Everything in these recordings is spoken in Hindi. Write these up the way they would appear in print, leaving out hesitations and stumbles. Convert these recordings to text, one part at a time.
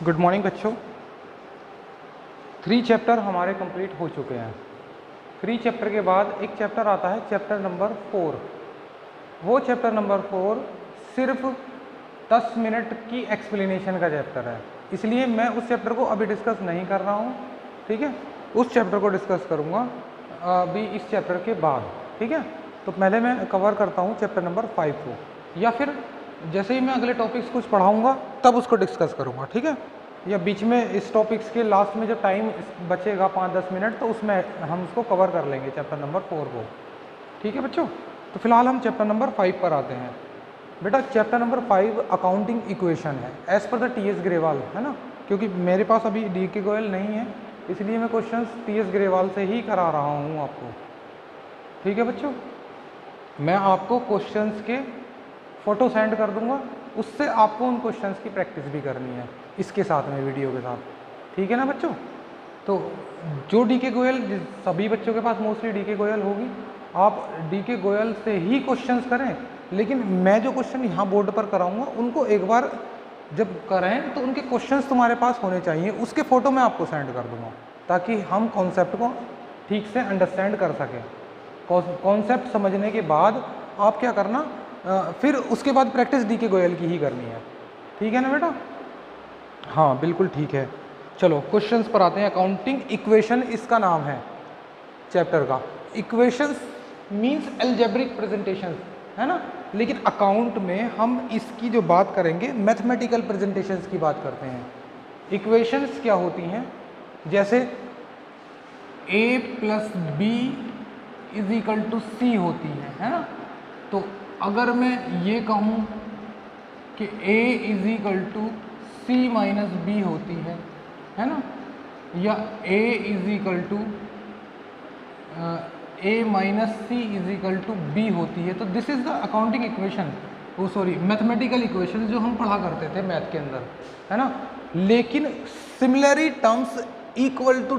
गुड मॉर्निंग बच्चों। 3 चैप्टर हमारे कंप्लीट हो चुके हैं। 3 चैप्टर के बाद एक चैप्टर आता है चैप्टर नंबर 4। वो चैप्टर नंबर 4 सिर्फ 10 मिनट की एक्सप्लेनेशन का चैप्टर है, इसलिए मैं उस चैप्टर को अभी डिस्कस नहीं कर रहा हूँ। ठीक है, उस चैप्टर को डिस्कस करूँगा अभी इस चैप्टर के बाद। ठीक है, तो पहले मैं कवर करता हूँ चैप्टर नंबर 5 को, या फिर जैसे ही मैं अगले टॉपिक्स कुछ पढ़ाऊँगा तब उसको डिस्कस करूँगा। ठीक है, या बीच में इस टॉपिक्स के लास्ट में जब टाइम बचेगा 5-10 मिनट तो उसमें हम उसको कवर कर लेंगे चैप्टर नंबर 4 को। ठीक है बच्चों, तो फिलहाल हम चैप्टर नंबर 5 पर आते हैं। बेटा चैप्टर नंबर 5 अकाउंटिंग इक्वेशन है as per the T S. Grewal, है ना, क्योंकि मेरे पास अभी डी.के. गोयल नहीं है, इसलिए मैं क्वेश्चंस टी.एस. ग्रेवाल से ही करा रहा हूँ आपको। ठीक है बच्चों, मैं आपको क्वेश्चंस के फ़ोटो सेंड कर दूंगा, उससे आपको उन क्वेश्चंस की प्रैक्टिस भी करनी है इसके साथ में, वीडियो के साथ। ठीक है ना बच्चों, तो जो डी.के. गोयल, सभी बच्चों के पास मोस्टली डी.के. गोयल होगी, आप डी.के. गोयल से ही क्वेश्चंस करें, लेकिन मैं जो क्वेश्चन यहाँ बोर्ड पर कराऊंगा उनको एक बार जब करें तो उनके क्वेश्चंस तुम्हारे पास होने चाहिए, उसके फ़ोटो मैं आपको सेंड कर दूंगा ताकि हम कॉन्सेप्ट को ठीक से अंडरस्टैंड कर सकें। कॉन्सेप्ट समझने के बाद आप क्या करना, फिर उसके बाद प्रैक्टिस डी.के. गोयल की ही करनी है। ठीक है ना बेटा? हाँ बिल्कुल ठीक है। चलो क्वेश्चंस पर आते हैं। अकाउंटिंग इक्वेशन इसका नाम है चैप्टर का। इक्वेशंस मींस अलजेब्रिक प्रेजेंटेशन, है ना, लेकिन अकाउंट में हम इसकी जो बात करेंगे मैथमेटिकल प्रेजेंटेशंस की बात करते हैं। इक्वेशंस क्या होती हैं, जैसे a + b = c होती है ना। तो अगर मैं ये कहूँ कि a = c - b होती है ना, या a = a - c = b होती है, तो this is the accounting equation, वो सॉरी मैथमेटिकल इक्वेशन जो हम पढ़ा करते थे मैथ के अंदर, है ना। लेकिन similarly terms equal to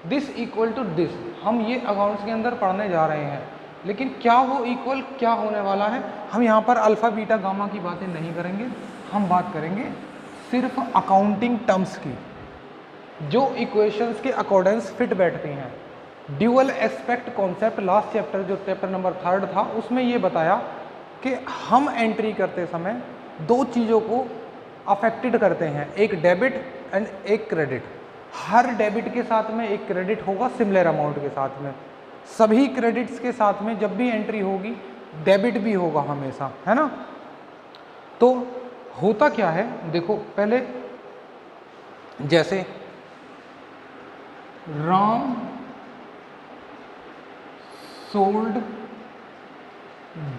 this equal to this हम ये अकाउंट्स के अंदर पढ़ने जा रहे हैं, लेकिन क्या वो इक्वल क्या होने वाला है, हम यहाँ पर अल्फ़ा बीटा गामा की बातें नहीं करेंगे, हम बात करेंगे सिर्फ अकाउंटिंग टर्म्स की जो इक्वेशंस के अकॉर्डेंस फिट बैठती हैं। Dual aspect concept last chapter जो चैप्टर नंबर 3 था उसमें ये बताया कि हम एंट्री करते समय 2 चीज़ों को अफेक्टेड करते हैं, एक डेबिट एंड एक क्रेडिट। हर डेबिट के साथ में एक क्रेडिट होगा सिमिलर अमाउंट के साथ में, सभी क्रेडिट्स के साथ में जब भी एंट्री होगी डेबिट भी होगा हमेशा, है ना। तो होता क्या है देखो, पहले जैसे Ram sold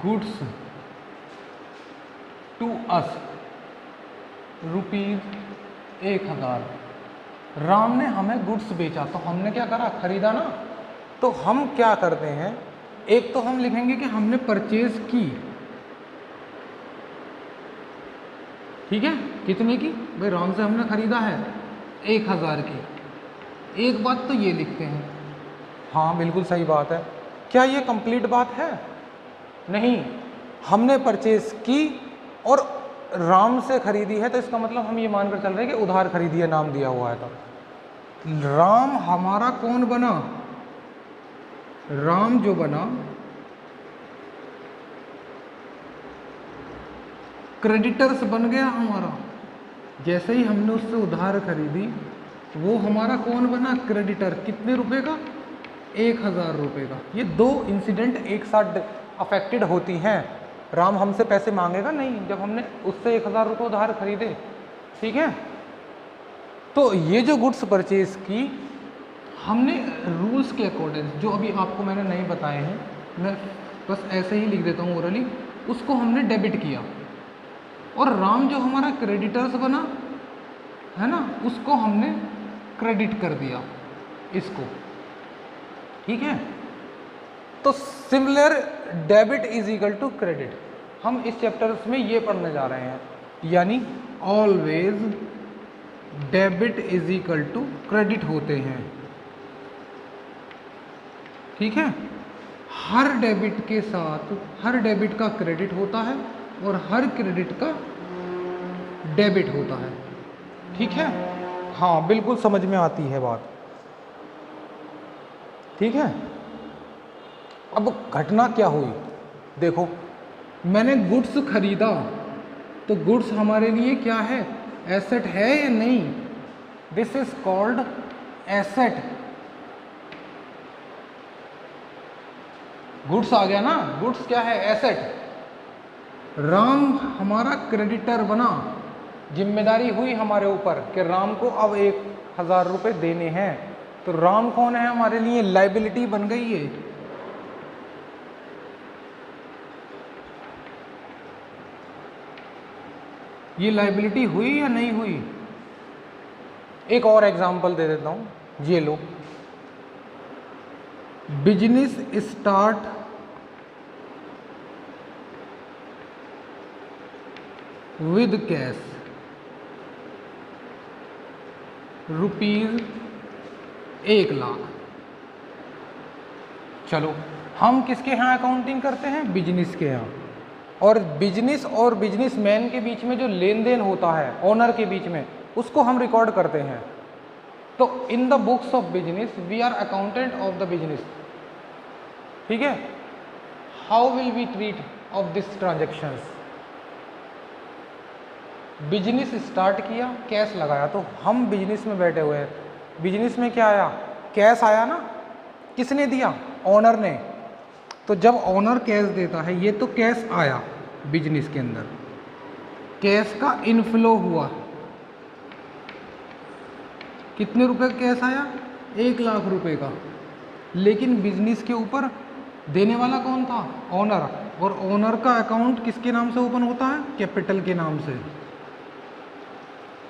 goods to us ₹1000। Ram ने हमें गुड्स बेचा, तो हमने क्या करा, खरीदा ना। तो हम क्या करते हैं, एक तो हम लिखेंगे कि हमने परचेज की, ठीक है, कितने की, भाई राम से हमने खरीदा है 1000 की। एक बात तो ये लिखते हैं, हाँ बिल्कुल सही बात है। क्या ये कंप्लीट बात है? नहीं, हमने परचेज की और राम से खरीदी है, तो इसका मतलब हम ये मानकर चल रहे हैं कि उधार खरीदी है, नाम दिया हुआ है। तो राम हमारा कौन बना, राम जो बना क्रेडिटर्स बन गया हमारा। जैसे ही हमने उससे उधार खरीदी वो हमारा कौन बना, क्रेडिटर। कितने रुपए का, 1000 रुपये का। ये 2 इंसिडेंट एक साथ अफेक्टेड होती हैं। राम हमसे पैसे मांगेगा नहीं जब हमने उससे 1000 रुपये उधार खरीदे, ठीक है। तो ये जो गुड्स परचेज की हमने रूल्स के अकॉर्डिंग, जो अभी आपको मैंने नहीं बताए हैं, मैं बस ऐसे ही लिख देता हूँ ओरली, उसको हमने डेबिट किया। और राम जो हमारा क्रेडिटर्स बना है ना, उसको हमने क्रेडिट कर दिया इसको, ठीक है। तो सिमिलर डेबिट = क्रेडिट हम इस चैप्टर्स में ये पढ़ने जा रहे हैं, यानी ऑलवेज डेबिट = क्रेडिट होते हैं, ठीक है। हर डेबिट के साथ हर डेबिट का क्रेडिट होता है और हर क्रेडिट का डेबिट होता है। ठीक है, हाँ बिल्कुल समझ में आती है बात। ठीक है, अब घटना क्या हुई, देखो मैंने गुड्स खरीदा, तो गुड्स हमारे लिए क्या है, एसेट है या नहीं, this is called asset. Goods आ गया ना, गुड्स क्या है, एसेट। राम हमारा क्रेडिटर बना, जिम्मेदारी हुई हमारे ऊपर कि राम को अब 1000 रुपये देने हैं, तो राम कौन है हमारे लिए, लाइबिलिटी बन गई है। ये लाइबिलिटी हुई या नहीं हुई। एक और एग्जांपल दे देता हूं, ये लो, business start with cash rupees 1,00,000। चलो हम किसके यहाँ अकाउंटिंग करते हैं, बिजनेस के यहाँ। और बिजनेसमैन के बीच में जो लेन देन होता है ओनर के बीच में, उसको हम रिकॉर्ड करते हैं। तो in the books of business we are accountant of the business. ठीक है, how will we treat of this transactions. Business start किया, कैश लगाया, तो हम बिजनेस में बैठे हुए हैं, बिजनेस में क्या आया, कैश आया ना, किसने दिया, ओनर ने। तो जब ओनर कैश देता है, ये तो कैश आया बिजनेस के अंदर, कैश का इनफ्लो हुआ, कितने रुपए का कैश आया, 1,00,000 रुपए का। लेकिन बिजनेस के ऊपर देने वाला कौन था, ओनर। और ओनर का अकाउंट किसके नाम से ओपन होता है, कैपिटल के नाम से,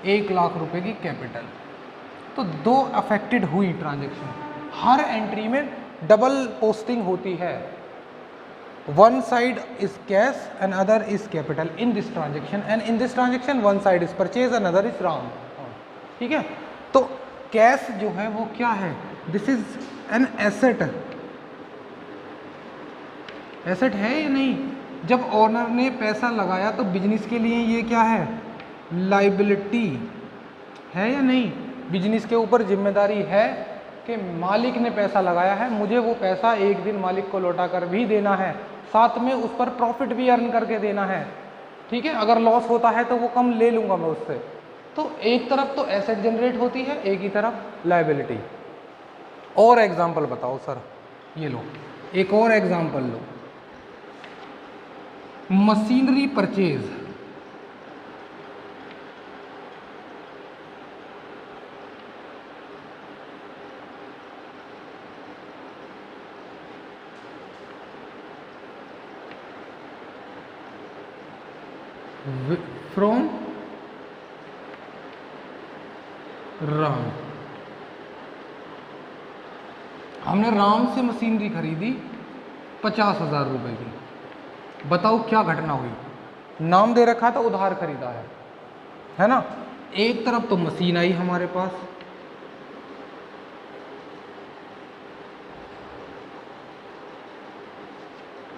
1,00,000 रुपए की कैपिटल। तो दो अफेक्टेड हुई ट्रांजेक्शन, हर एंट्री में डबल पोस्टिंग होती है, one side is cash and other is capital in this transaction, and in this transaction one side is purchase and other is round. ठीक है, तो कैश जो है वो क्या है, this is an asset. Asset है या नहीं। जब ओनर ने पैसा लगाया तो बिजनेस के लिए ये क्या है, लाइबिलिटी है या नहीं। बिजनेस के ऊपर जिम्मेदारी है कि मालिक ने पैसा लगाया है, मुझे वो पैसा एक दिन मालिक को लौटा कर भी देना है, साथ में उस पर प्रॉफिट भी अर्न करके देना है। ठीक है, अगर लॉस होता है तो वो कम ले लूँगा मैं उससे। तो एक तरफ तो एसेट जनरेट होती है, एक ही तरफ लाइबिलिटी। और एग्जाम्पल बताओ सर, ये लो एक और example low, machinery purchase. From Ram, हमने राम से मशीनरी खरीदी 50,000 रुपए की। बताओ क्या घटना हुई, नाम दे रखा था उधार खरीदा है ना। एक तरफ तो मशीन आई हमारे पास,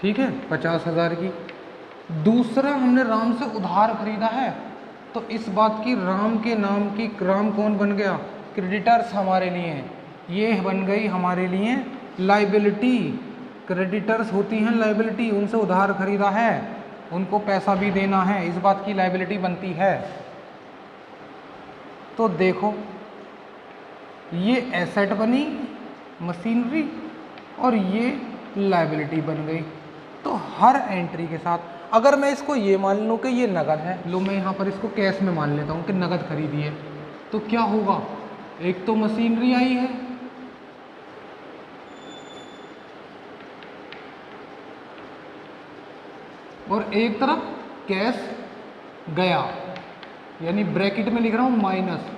ठीक है 50,000 की। दूसरा हमने राम से उधार खरीदा है, तो इस बात की राम के नाम की, राम कौन बन गया, क्रेडिटर्स हमारे लिए, ये बन गई हमारे लिए लाइबिलिटी। क्रेडिटर्स होती हैं लाइबिलिटी, उनसे उधार खरीदा है, उनको पैसा भी देना है, इस बात की लाइबिलिटी बनती है। तो देखो ये एसेट बनी मशीनरी और ये लाइबिलिटी बन गई। तो हर एंट्री के साथ अगर मैं इसको ये मान लूँ कि ये नगद है, लो मैं यहाँ पर इसको कैश में मान लेता हूँ कि नगद खरीदी है, तो क्या होगा, एक तो मशीनरी आई है, और एक तरफ कैश गया, यानी ब्रैकेट में लिख रहा हूँ माइनस।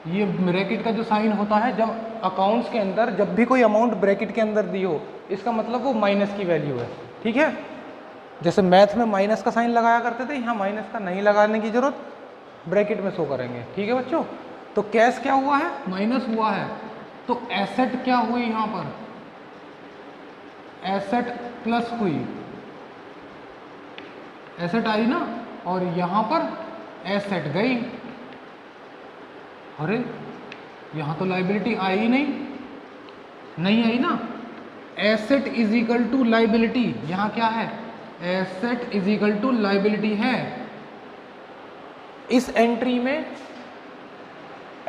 ये ब्रैकेट का जो साइन होता है जब अकाउंट्स के अंदर, जब भी कोई अमाउंट ब्रैकेट के अंदर दी हो, इसका मतलब वो माइनस की वैल्यू है। ठीक है, जैसे मैथ में माइनस का साइन लगाया करते थे, यहाँ माइनस का नहीं लगाने की जरूरत, ब्रैकेट में शो करेंगे। ठीक है बच्चों, तो कैश क्या हुआ है, माइनस हुआ है। तो एसेट क्या हुई, यहाँ पर एसेट प्लस हुई, एसेट आई ना, और यहाँ पर एसेट गई। अरे यहाँ तो लाइबिलिटी आई ही नहीं, नहीं आई ना। Asset is equal to liability, यहाँ क्या है, asset is equal to liability है। इस एंट्री में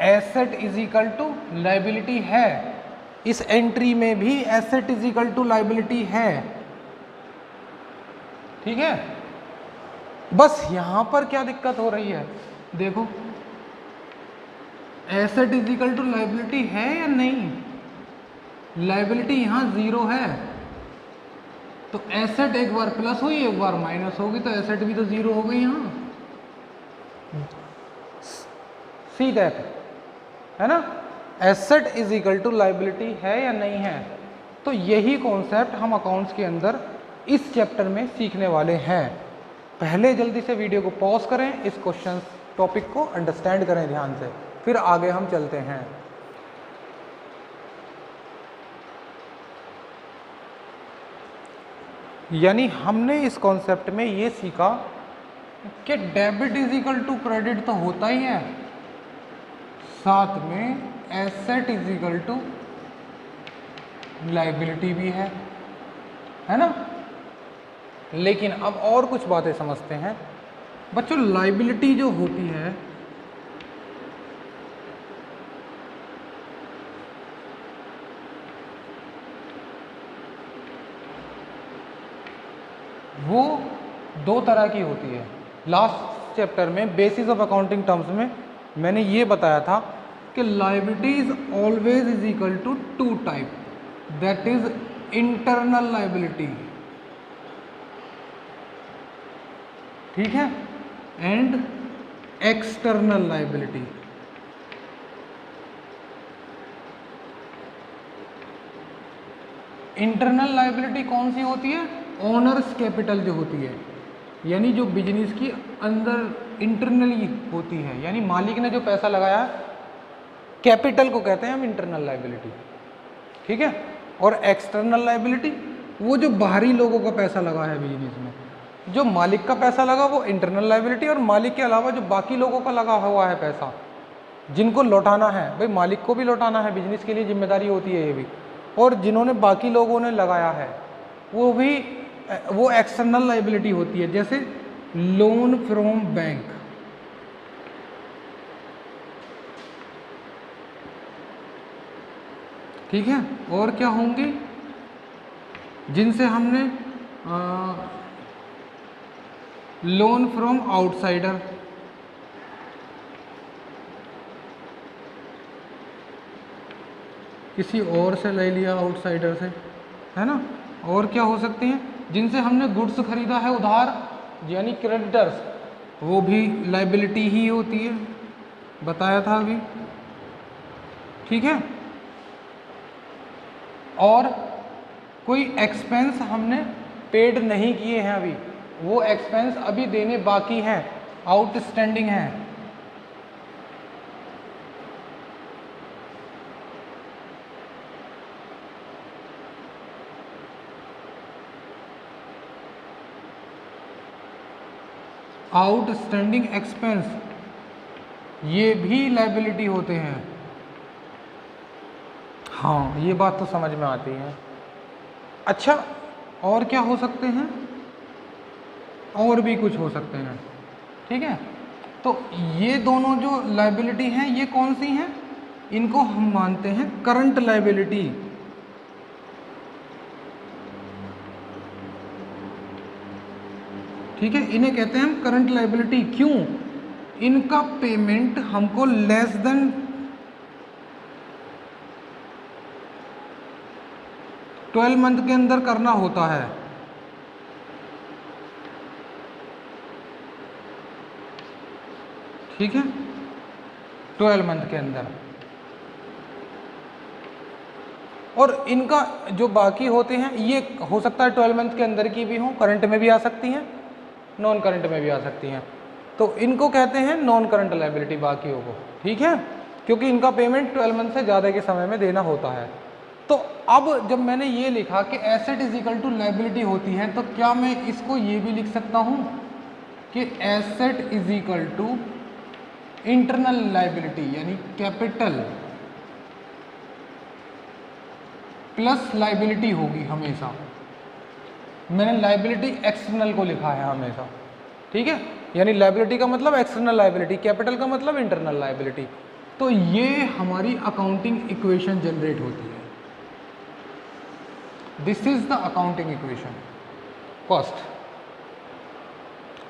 asset is equal to liability है, इस एंट्री में भी asset is equal to liability है। ठीक है, बस यहां पर क्या दिक्कत हो रही है, देखो asset is equal to liability है या नहीं, लाइबिलिटी यहां 0 है, तो एसेट एक बार प्लस हुई एक बार माइनस होगी, तो एसेट भी तो 0 हो गई यहां। सी दैट, है ना, asset is equal to liability है या नहीं है। तो यही कॉन्सेप्ट हम अकाउंट्स के अंदर इस चैप्टर में सीखने वाले हैं। पहले जल्दी से वीडियो को पॉज करें, इस क्वेश्चन टॉपिक को अंडरस्टैंड करें ध्यान से, फिर आगे हम चलते हैं। यानी हमने इस कॉन्सेप्ट में ये सीखा कि debit is equal to credit तो होता ही है, साथ में asset is equal to liability भी है ना। लेकिन अब और कुछ बातें समझते हैं बच्चों। लाइबिलिटी जो होती है वो 2 तरह की होती है। लास्ट चैप्टर में बेसिस ऑफ अकाउंटिंग टर्म्स में मैंने ये बताया था कि liability is always is equal to 2 type, that is internal liability, ठीक है, and external liability. Internal liability कौन सी होती है, ओनर्स कैपिटल जो होती है, यानी जो बिजनेस की अंदर इंटरनली होती है, यानी मालिक ने जो पैसा लगाया है, कैपिटल को कहते हैं हम इंटरनल लाइबिलिटी, ठीक है। और एक्सटर्नल लाइबिलिटी वो जो बाहरी लोगों का पैसा लगा है बिजनेस में, जो मालिक का पैसा लगा वो इंटरनल लाइबिलिटी, और मालिक के अलावा जो बाकी लोगों का लगा हुआ है पैसा जिनको लौटाना है, भाई मालिक को भी लौटाना है, बिजनेस के लिए जिम्मेदारी होती है ये भी, और जिन्होंने बाकी लोगों ने लगाया है वो एक्सटर्नल लाइबिलिटी होती है, जैसे लोन फ्रॉम बैंक, ठीक है। और क्या होंगे, जिनसे हमने लोन फ्रॉम आउटसाइडर, किसी और से ले लिया आउटसाइडर से, है ना। और क्या हो सकते हैं, जिनसे हमने गुड्स खरीदा है उधार, यानी क्रेडिटर्स, वो भी लाइबिलिटी ही होती है, बताया था अभी, ठीक है। और कोई एक्सपेंस हमने पेड नहीं किए हैं अभी, वो एक्सपेंस अभी देने बाकी हैं, आउटस्टैंडिंग हैं, आउटस्टैंडिंग एक्सपेंस, ये भी लाइबिलिटी होते हैं। हाँ, ये बात तो समझ में आती है। अच्छा, और क्या हो सकते हैं, और भी कुछ हो सकते हैं, ठीक है। तो ये दोनों जो लाइबिलिटी हैं ये कौन सी हैं, इनको हम मानते हैं करंट लाइबिलिटी, ठीक है। इन्हें कहते हैं हम करंट लाइबिलिटी, क्यों, इनका पेमेंट हमको लेस देन 12 मंथ के अंदर करना होता है, ठीक है, 12 मंथ के अंदर। और इनका जो बाकी होते हैं ये हो सकता है 12 मंथ के अंदर की भी हो, करंट में भी आ सकती हैं, नॉन करंट में भी आ सकती हैं, तो इनको कहते हैं नॉन करंट लाइबिलिटी बाकियों को, ठीक है, क्योंकि इनका पेमेंट 12 मंथ से ज़्यादा के समय में देना होता है। तो अब जब मैंने ये लिखा कि asset is equal to liability होती है, तो क्या मैं इसको ये भी लिख सकता हूँ कि asset is equal to internal liability यानी कैपिटल प्लस लाइबिलिटी होगी हमेशा। मैंने लाइबिलिटी एक्सटर्नल को लिखा है हमेशा, ठीक है, यानी लाइबिलिटी का मतलब एक्सटर्नल लाइबिलिटी, कैपिटल का मतलब इंटरनल लाइबिलिटी। तो ये हमारी अकाउंटिंग इक्वेशन जनरेट होती है। This is the accounting equation cost.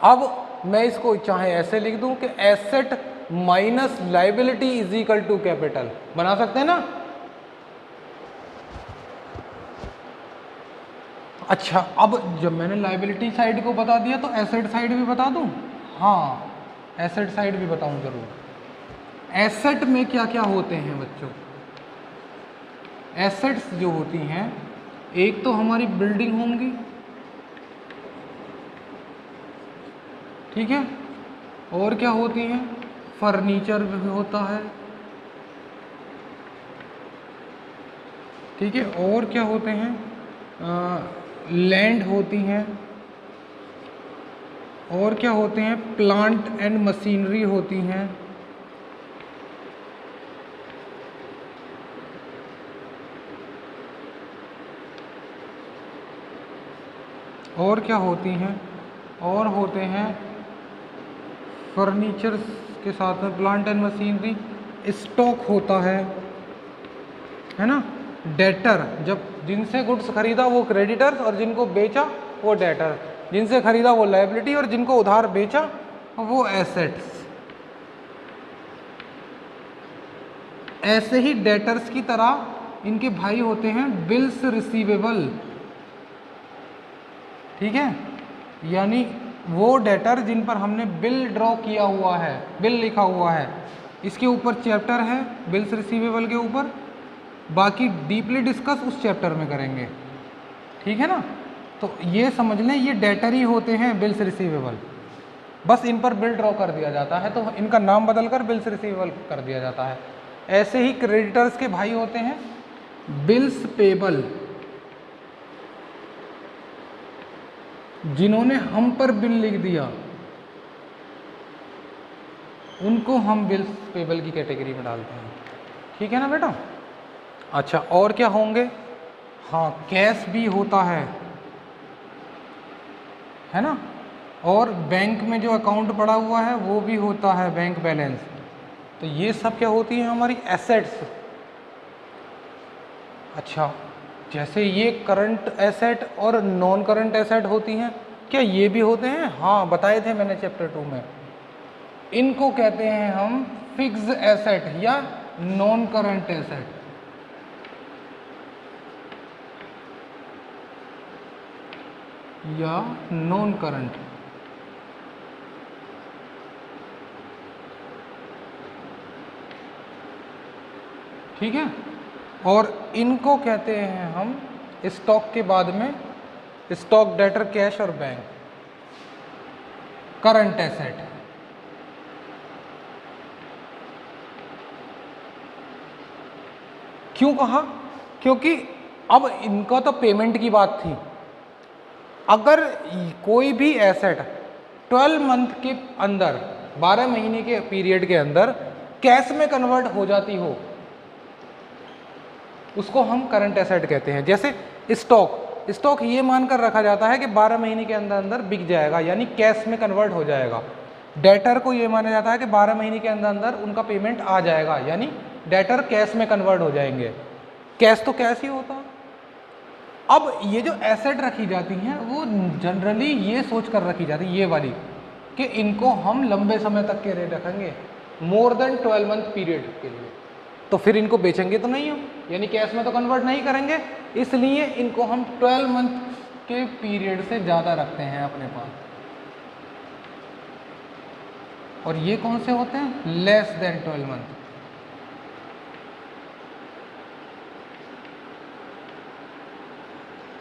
अब मैं इसको चाहे ऐसे लिख दूं कि asset minus liability is equal to capital, बना सकते हैं ना। अच्छा, अब जब मैंने लाइबिलिटी साइड को बता दिया तो एसेट साइड भी बता दूं। हाँ, एसेट साइड भी बताऊं जरूर। एसेट में क्या क्या होते हैं बच्चों? एसेट्स जो होती हैं, एक तो हमारी बिल्डिंग होंगी, ठीक है, और क्या होती हैं? फर्नीचर भी होता है, ठीक है, और क्या होते हैं? लैंड होती हैं, और क्या होते हैं? प्लांट एंड मशीनरी होती हैं, और क्या होती हैं? और होते हैं फर्नीचर के साथ में प्लांट एंड मशीनरी, स्टॉक होता है ना। डेटर, जब जिनसे गुड्स खरीदा वो क्रेडिटर्स और जिनको बेचा वो डेटर, जिनसे खरीदा वो लायबिलिटी और जिनको उधार बेचा वो एसेट्स। ऐसे ही डेटर्स की तरह इनके भाई होते हैं बिल्स रिसीवेबल, ठीक है, यानी वो डेटर जिन पर हमने बिल ड्रॉ किया हुआ है, बिल लिखा हुआ है। इसके ऊपर चैप्टर है बिल्स रिसीवेबल के ऊपर, बाकी डीपली डिस्कस उस चैप्टर में करेंगे, ठीक है ना। तो ये समझ लें ये डेटर ही होते हैं बिल्स रिसीवेबल, बस इन पर बिल ड्रॉ कर दिया जाता है तो इनका नाम बदलकर बिल्स रिसीवेबल कर दिया जाता है। ऐसे ही क्रेडिटर्स के भाई होते हैं बिल्स पेबल, जिन्होंने हम पर बिल लिख दिया उनको हम बिल्स पेबल की कैटेगरी में डालते हैं, ठीक है ना बेटा। अच्छा, और क्या होंगे? हाँ, कैश भी होता है ना, और बैंक में जो अकाउंट पड़ा हुआ है वो भी होता है बैंक बैलेंस। तो ये सब क्या होती है? हमारी एसेट्स। अच्छा, जैसे ये करंट एसेट और नॉन करंट एसेट होती हैं, क्या ये भी होते हैं? हाँ, बताए थे मैंने चैप्टर 2 में। इनको कहते हैं हम फिक्स्ड एसेट या नॉन करंट एसेट। या नॉन करंट, ठीक है, और इनको कहते हैं हम स्टॉक के बाद में स्टॉक, डेटर, कैश और बैंक, करंट एसेट। क्यों कहा? क्योंकि अब इनका तो पेमेंट की बात थी। अगर कोई भी एसेट 12 मंथ के अंदर, 12 महीने के पीरियड के अंदर कैश में कन्वर्ट हो जाती हो, उसको हम करंट एसेट कहते हैं। जैसे स्टॉक ये मानकर रखा जाता है कि 12 महीने के अंदर अंदर बिक जाएगा, यानी कैश में कन्वर्ट हो जाएगा। डेटर को ये माना जाता है कि 12 महीने के अंदर अंदर उनका पेमेंट आ जाएगा, यानी डेटर कैश में कन्वर्ट हो जाएंगे। कैश तो कैश ही होता। अब ये जो एसेट रखी जाती हैं वो जनरली ये सोच कर रखी जाती है, ये वाली, कि इनको हम लंबे समय तक के लिए रखेंगे, मोर देन 12 मंथ पीरियड के लिए। तो फिर इनको बेचेंगे तो नहीं हम, यानी कैश में तो कन्वर्ट नहीं करेंगे, इसलिए इनको हम 12 मंथ के पीरियड से ज़्यादा रखते हैं अपने पास। और ये कौन से होते हैं? Less than 12 month.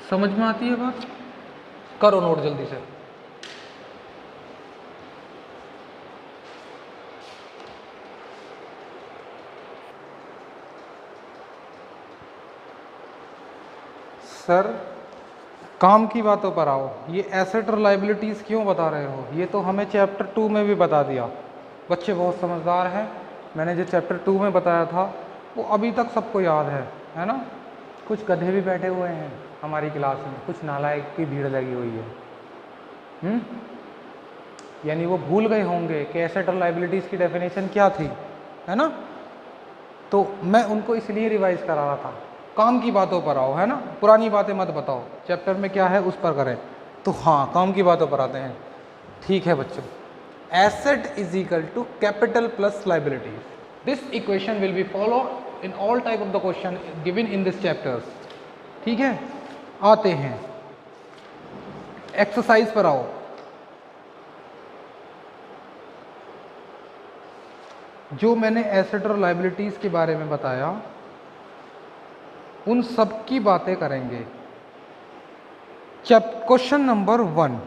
समझ में आती है बात? करो नोट जल्दी से। सर, काम की बातों पर आओ। ये एसेट और लाइबिलिटीज क्यों बता रहे हो? ये तो हमें चैप्टर 2 में भी बता दिया। बच्चे बहुत समझदार हैं। मैंने जो चैप्टर 2 में बताया था वो अभी तक सबको याद है ना। कुछ गधे भी बैठे हुए हैं हमारी क्लास में, कुछ नालायक की भीड़ लगी हुई है। यानी वो भूल गए होंगे कि एसेट और लायबिलिटीज़ की डेफिनेशन क्या थी, है ना। तो मैं उनको इसलिए रिवाइज करा रहा था। काम की बातों पर आओ, है ना, पुरानी बातें मत बताओ, चैप्टर में क्या है उस पर करें। तो हाँ, काम की बातों पर आते हैं। ठीक है बच्चों, asset is equal to capital plus liabilities. This equation will be follow in all type of the question given in this chapters. ठीक है, आते हैं एक्सरसाइज पर आओ। जो मैंने एसेट और लायबिलिटीज के बारे में बताया उन सब की बातें करेंगे। Question number 1,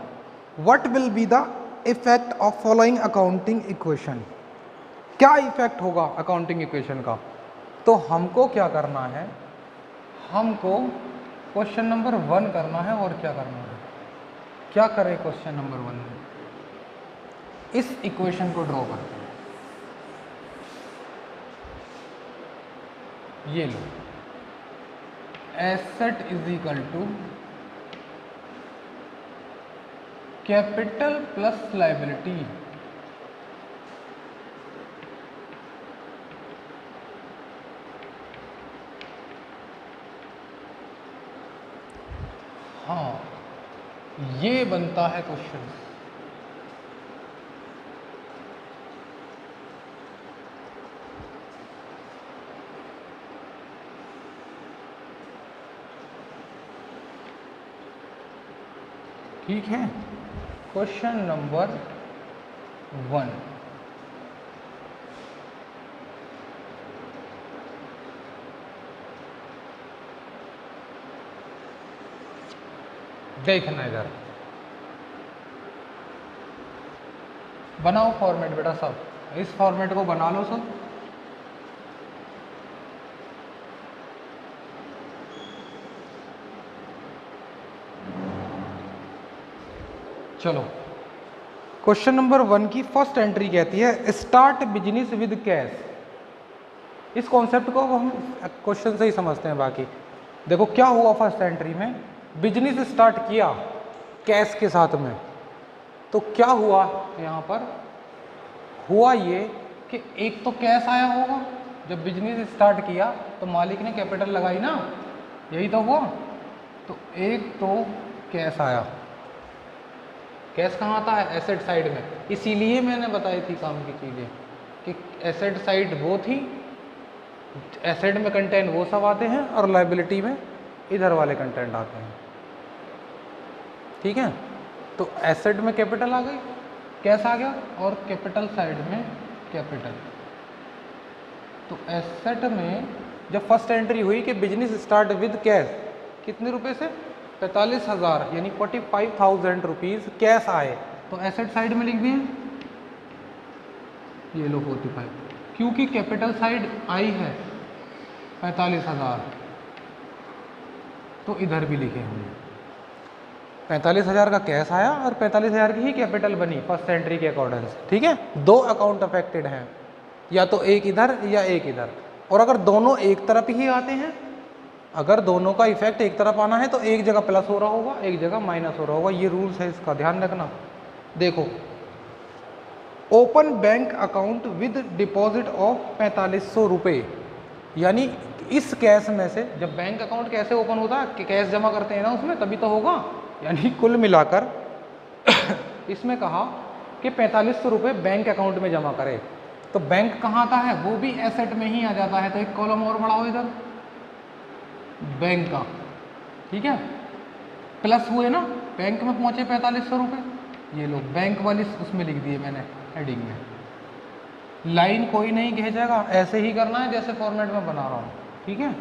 what will be the effect of following accounting equation. क्या इफेक्ट होगा अकाउंटिंग इक्वेशन का। तो हमको क्या करना है, हमको क्वेश्चन नंबर 1 करना है। और क्या करना है, क्या करें क्वेश्चन नंबर 1 में, इस इक्वेशन को ड्रॉ करते हैं। ये लो, asset is equal to capital plus liability. हाँ, ये बनता है क्वेश्चन। ठीक है, क्वेश्चन नंबर 1, देखना इधर, बनाओ फॉर्मेट बेटा सब, इस फॉर्मेट को बना लो सब। चलो, क्वेश्चन नंबर 1 की फर्स्ट एंट्री कहती है स्टार्ट बिजनेस विद कैश। इस कॉन्सेप्ट को हम क्वेश्चन से ही समझते हैं। बाकी देखो क्या हुआ, फर्स्ट एंट्री में बिजनेस स्टार्ट किया कैश के साथ में। तो क्या हुआ यहाँ पर, हुआ ये कि एक तो कैश आया होगा, जब बिजनेस स्टार्ट किया तो मालिक ने कैपिटल लगाई ना, यही तो हुआ। तो एक तो कैश आया, कैश कहाँ आता है, एसेट साइड में। इसीलिए मैंने बताई थी काम की चीज़ें कि एसेट साइड वो थी, एसेट में कंटेंट वो सब आते हैं और लायबिलिटी में इधर वाले कंटेंट आते हैं। ठीक है, तो एसेट में कैपिटल आ गई, कैश आ गया, और कैपिटल साइड में कैपिटल। तो एसेट में जब फर्स्ट एंट्री हुई कि बिजनेस स्टार्ट विद कैश, कितने रुपए से, 45,000 यानी 45,000 रुपीज़ कैश आए, तो एसेट साइड में लिख दिए, ये लो 45, क्योंकि कैपिटल साइड आई है 45,000, तो इधर भी लिखे हमने 45,000 का कैश आया और 45,000 की ही कैपिटल बनी फर्स्ट एंट्री के अकॉर्डिंग। ठीक है, दो अकाउंट अफेक्टेड हैं, या तो एक इधर या एक इधर। और अगर दोनों एक तरफ ही आते हैं, अगर दोनों का इफेक्ट एक तरफ आना है तो एक जगह प्लस हो रहा होगा, एक जगह माइनस हो रहा होगा। ये रूल्स है, इसका ध्यान रखना। देखो, open bank account with deposit of 4500 रुपये, यानी इस कैश में से, जब बैंक अकाउंट कैसे ओपन होता है कि कैश जमा करते हैं ना उसमें, तभी तो होगा। यानी कुल मिलाकर इसमें कहा कि 4500 रुपये बैंक अकाउंट में जमा करे। तो बैंक कहाँ आता है, वो भी एसेट में ही आ जाता है। तो एक कॉलम और बढ़ाओ इधर बैंक का। ठीक है, प्लस हुए ना, बैंक में पहुंचे 4500 रुपये, ये लोग बैंक वाली उसमें लिख दिए मैंने हेडिंग में। लाइन कोई नहीं खींचेगा, ऐसे ही करना है जैसे फॉर्मेट में बना रहा हूँ। ठीक है,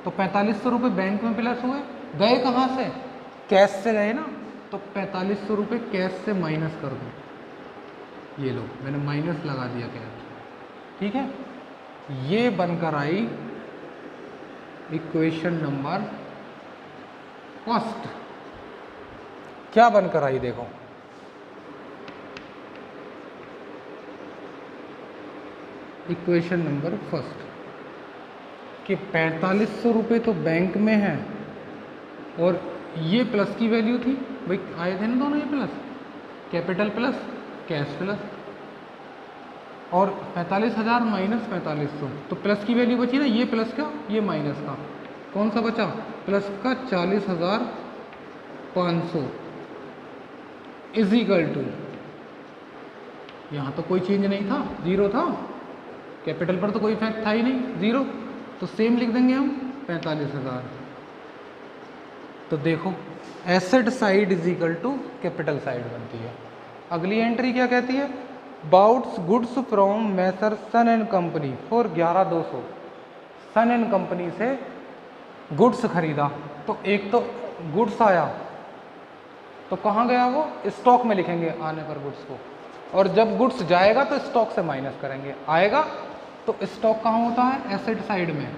तो 4500 रुपये बैंक में प्लस हुए, गए कहाँ से, कैश से गए ना, तो 4500 रुपये कैश से माइनस कर दो। ये लो मैंने माइनस लगा दिया कैश। ठीक है, ये बनकर आई इक्वेशन नंबर फर्स्ट। क्या बनकर आई देखो, इक्वेशन नंबर फर्स्ट कि 4500 रुपये तो बैंक में है और ये प्लस की वैल्यू थी भाई, आए थे ना दोनों ये plus, capital plus cash plus, और 45,000 माइनस 4500 तो प्लस की वैल्यू बची ना, ये प्लस का ये माइनस का, कौन सा बचा, प्लस का 40,500 इज इक्वल टू, यहाँ तो कोई चेंज नहीं था, जीरो था, कैपिटल पर तो कोई इफेक्ट था ही नहीं, जीरो, तो सेम लिख देंगे हम 45,000। तो देखो asset side is equal to capital side बनती है। अगली एंट्री क्या कहती है, bought goods from Messrs son and company for 11,200। Son and company से गुड्स खरीदा, तो एक तो गुड्स आया तो कहाँ गया वो, स्टॉक में लिखेंगे आने पर गुड्स को, और जब गुड्स जाएगा तो स्टॉक से माइनस करेंगे, आएगा तो स्टॉक कहाँ होता है, एसेट साइड में,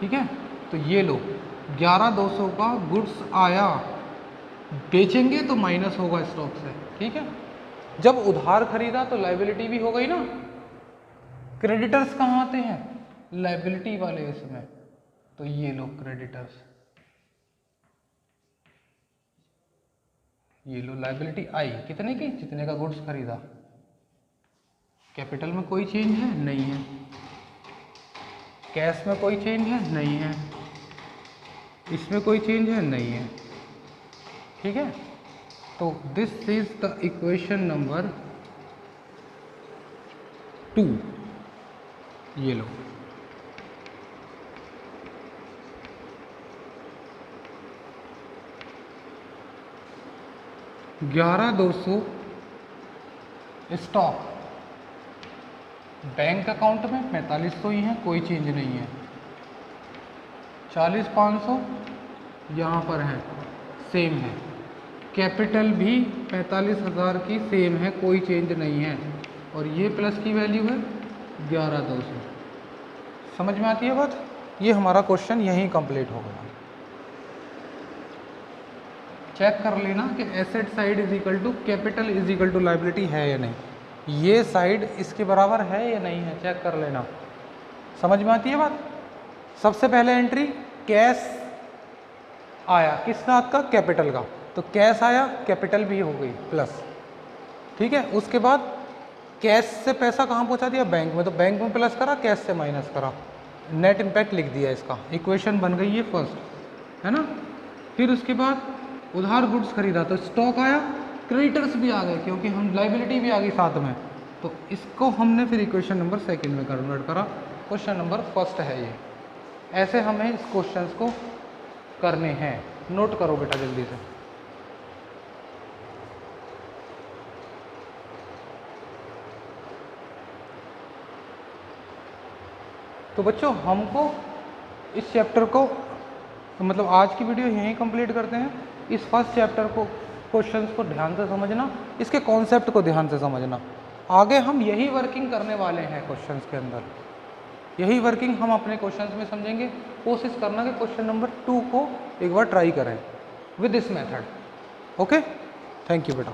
ठीक है। तो ये लो 11,200 का गुड्स आया, बेचेंगे तो माइनस होगा स्टॉक से, ठीक है। जब उधार खरीदा तो लायबिलिटी भी हो गई ना, क्रेडिटर्स कहाँ आते हैं, लायबिलिटी वाले इसमें, तो ये लो क्रेडिटर्स, ये लो लायबिलिटी आई कितने की, जितने का गुड्स खरीदा, कैपिटल में कोई चेंज है नहीं है, कैश में कोई चेंज है नहीं है, इसमें कोई चेंज है नहीं है, ठीक है। तो this is the equation number 2, ये लो। $11,200 स्टॉक, बैंक अकाउंट में 4500 ही है, कोई चेंज नहीं है, 40,500 यहाँ पर है, सेम है, कैपिटल भी 45,000 की सेम है, कोई चेंज नहीं है, और ये प्लस की वैल्यू है 11,200। समझ में आती है बात, ये हमारा क्वेश्चन यहीं कंप्लीट हो गया। चेक कर लेना कि asset side is equal to capital is equal to liability है या नहीं, ये साइड इसके बराबर है या नहीं है, चेक कर लेना। समझ में आती है बात। सबसे पहले एंट्री कैश आया, किस बात का, कैपिटल का, तो कैश आया, कैपिटल भी हो गई प्लस, ठीक है। उसके बाद कैश से पैसा कहाँ पहुँचा दिया, बैंक में, तो बैंक में प्लस करा, कैश से माइनस करा, नेट इम्पैक्ट लिख दिया इसका, इक्वेशन बन गई ये फर्स्ट, है ना। फिर उसके बाद उधार गुड्स खरीदा तो स्टॉक आया, क्रेडिटर्स भी आ गए क्योंकि हम लायबिलिटी भी आ गई साथ में, तो इसको हमने फिर इक्वेशन नंबर सेकंड में कन्वर्ट करा, क्वेश्चन नंबर फर्स्ट है ये। ऐसे हमें इस क्वेश्चंस को करने हैं, नोट करो बेटा जल्दी से। तो बच्चों हमको इस चैप्टर को, तो मतलब आज की वीडियो यहीं कंप्लीट करते हैं। इस फर्स्ट चैप्टर को, क्वेश्चंस को ध्यान से समझना, इसके कॉन्सेप्ट को ध्यान से समझना, आगे हम यही वर्किंग करने वाले हैं क्वेश्चंस के अंदर, यही वर्किंग हम अपने क्वेश्चंस में समझेंगे। कोशिश करना कि क्वेश्चन नंबर 2 को एक बार ट्राई करें with this method. Okay, thank you बेटा।